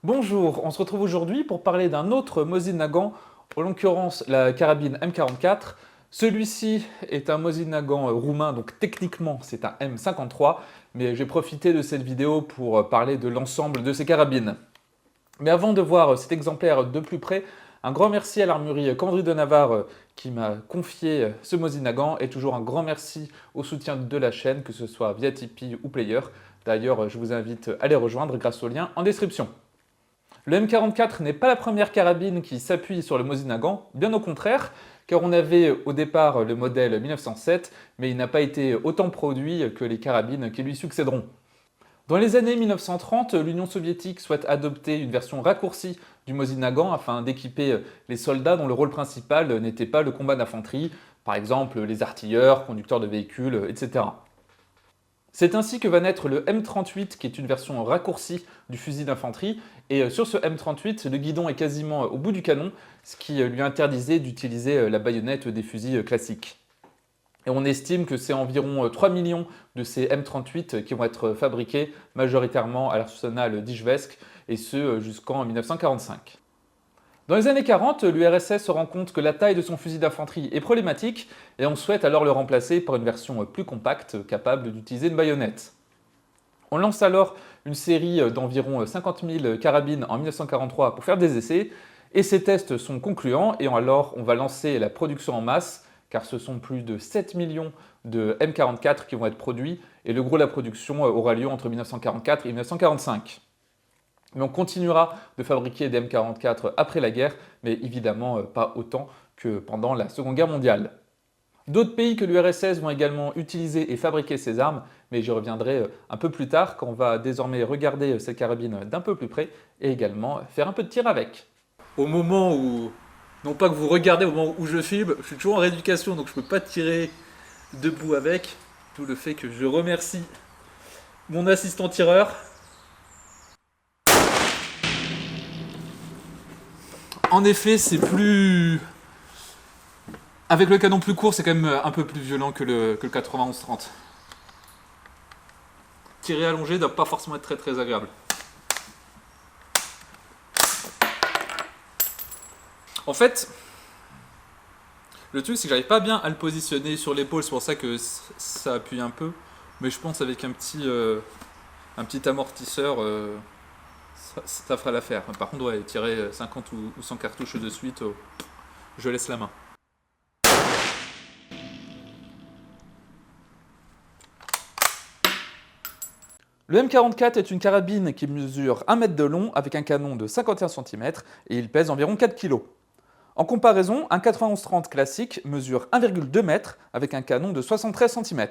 Bonjour, on se retrouve aujourd'hui pour parler d'un autre Mosin Nagant, en l'occurrence la carabine M44. Celui-ci est un Mosin Nagant roumain, donc techniquement c'est un M53, mais j'ai profité de cette vidéo pour parler de l'ensemble de ces carabines. Mais avant de voir cet exemplaire de plus près, un grand merci à l'armurerie Commanderie de Navarre qui m'a confié ce Mosin Nagant et toujours un grand merci au soutien de la chaîne, que ce soit via Tipeee ou Player. D'ailleurs, je vous invite à les rejoindre grâce au lien en description. Le M44 n'est pas la première carabine qui s'appuie sur le Mosin Nagant, bien au contraire, car on avait au départ le modèle 1907, mais il n'a pas été autant produit que les carabines qui lui succéderont. Dans les années 1930, l'Union soviétique souhaite adopter une version raccourcie du Mosin Nagant afin d'équiper les soldats dont le rôle principal n'était pas le combat d'infanterie, par exemple les artilleurs, conducteurs de véhicules, etc. C'est ainsi que va naître le M38, qui est une version raccourcie du fusil d'infanterie. Et sur ce M38, le guidon est quasiment au bout du canon, ce qui lui interdisait d'utiliser la baïonnette des fusils classiques. Et on estime que c'est environ 3 millions de ces M38 qui vont être fabriqués majoritairement à l'arsenal d'Ijevsk, et ce jusqu'en 1945. Dans les années 40, l'URSS se rend compte que la taille de son fusil d'infanterie est problématique et on souhaite alors le remplacer par une version plus compacte, capable d'utiliser une baïonnette. On lance alors une série d'environ 50 000 carabines en 1943 pour faire des essais, et ces tests sont concluants, et alors on va lancer la production en masse, car ce sont plus de 7 millions de M44 qui vont être produits, et le gros de la production aura lieu entre 1944 et 1945. Mais on continuera de fabriquer des M44 après la guerre, mais évidemment pas autant que pendant la Seconde Guerre mondiale. D'autres pays que l'URSS vont également utiliser et fabriquer ces armes, mais j'y reviendrai un peu plus tard quand on va désormais regarder ces carabines d'un peu plus près et également faire un peu de tir avec. Au moment où, non pas que vous regardez, au moment où je filme, je suis toujours en rééducation donc je peux pas tirer debout avec, d'où le fait que je remercie mon assistant tireur. En effet, c'est plus... Avec le canon plus court, c'est quand même un peu plus violent que le 91-30. Tirer allongé doit pas forcément être très agréable. En fait, le truc c'est que j'arrive pas bien à le positionner sur l'épaule, c'est pour ça que ça appuie un peu. Mais je pense avec un petit amortisseur, ça fera l'affaire. Par contre, ouais, tirer 50 ou 100 cartouches de suite, je laisse la main. Le M44 est une carabine qui mesure 1 mètre de long avec un canon de 51 cm et il pèse environ 4 kg. En comparaison, un 91-30 classique mesure 1,2 m avec un canon de 73 cm.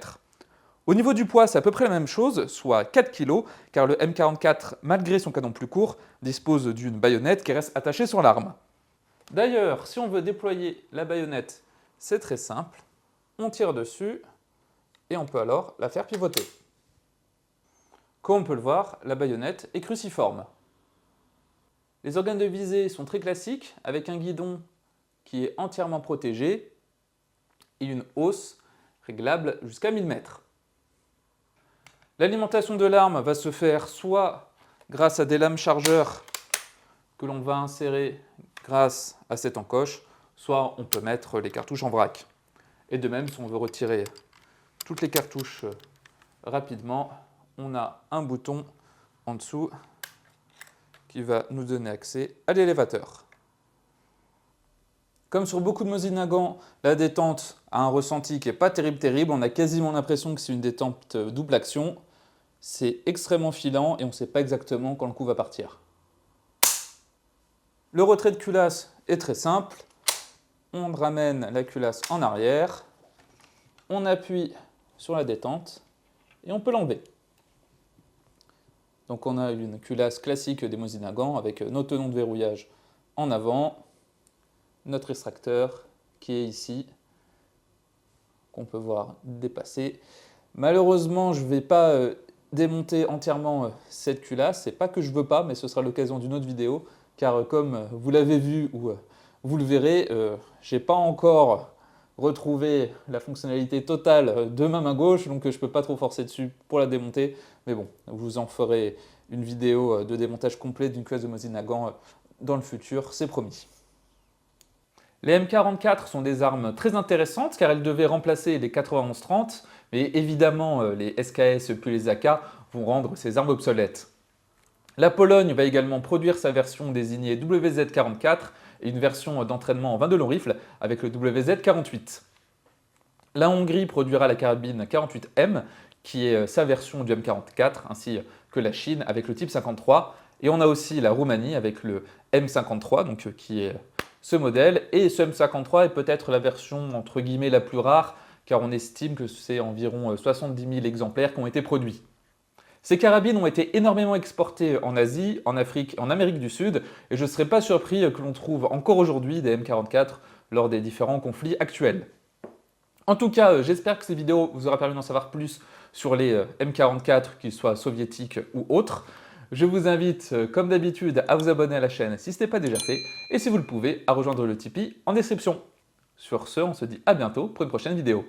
Au niveau du poids, c'est à peu près la même chose, soit 4 kg, car le M44, malgré son canon plus court, dispose d'une baïonnette qui reste attachée sur l'arme. D'ailleurs, si on veut déployer la baïonnette, c'est très simple. On tire dessus et on peut alors la faire pivoter. Comme on peut le voir, la baïonnette est cruciforme. Les organes de visée sont très classiques, avec un guidon qui est entièrement protégé et une hausse réglable jusqu'à 1000 mètres. L'alimentation de l'arme va se faire soit grâce à des lames chargeurs que l'on va insérer grâce à cette encoche, soit on peut mettre les cartouches en vrac. Et de même, si on veut retirer toutes les cartouches rapidement, on a un bouton en dessous qui va nous donner accès à l'élévateur. Comme sur beaucoup de Mosin Nagant, la détente a un ressenti qui n'est pas terrible. On a quasiment l'impression que c'est une détente double action. C'est extrêmement filant et on ne sait pas exactement quand le coup va partir. Le retrait de culasse est très simple. On ramène la culasse en arrière, on appuie sur la détente et on peut l'enlever. Donc on a une culasse classique des Mosin Nagant avec nos tenons de verrouillage en avant, notre extracteur qui est ici, qu'on peut voir dépasser. Malheureusement, je ne vais pas démonter entièrement cette culasse. C'est pas que je ne veux pas, mais ce sera l'occasion d'une autre vidéo, car comme vous l'avez vu ou vous le verrez, je n'ai pas encore retrouvé la fonctionnalité totale de ma main gauche, donc je ne peux pas trop forcer dessus pour la démonter. Mais bon, vous en ferez une vidéo de démontage complet d'une classe de Mosin Nagant dans le futur, c'est promis. Les M44 sont des armes très intéressantes car elles devaient remplacer les 91-30, mais évidemment les SKS puis les AK vont rendre ces armes obsolètes. La Pologne va également produire sa version désignée WZ-44 et une version d'entraînement en 22 long rifle avec le WZ-48. La Hongrie produira la carabine 48M qui est sa version du M44 ainsi que la Chine avec le type 53 et on a aussi la Roumanie avec le M53 donc, qui est ce modèle et ce M53 est peut-être la version entre guillemets la plus rare car on estime que c'est environ 70 000 exemplaires qui ont été produits. Ces carabines ont été énormément exportées en Asie, en Afrique, en Amérique du Sud et je ne serais pas surpris que l'on trouve encore aujourd'hui des M44 lors des différents conflits actuels. En tout cas, j'espère que cette vidéo vous aura permis d'en savoir plus sur les M44, qu'ils soient soviétiques ou autres. Je vous invite, comme d'habitude, à vous abonner à la chaîne si ce n'est pas déjà fait et si vous le pouvez, à rejoindre le Tipeee en description. Sur ce, on se dit à bientôt pour une prochaine vidéo.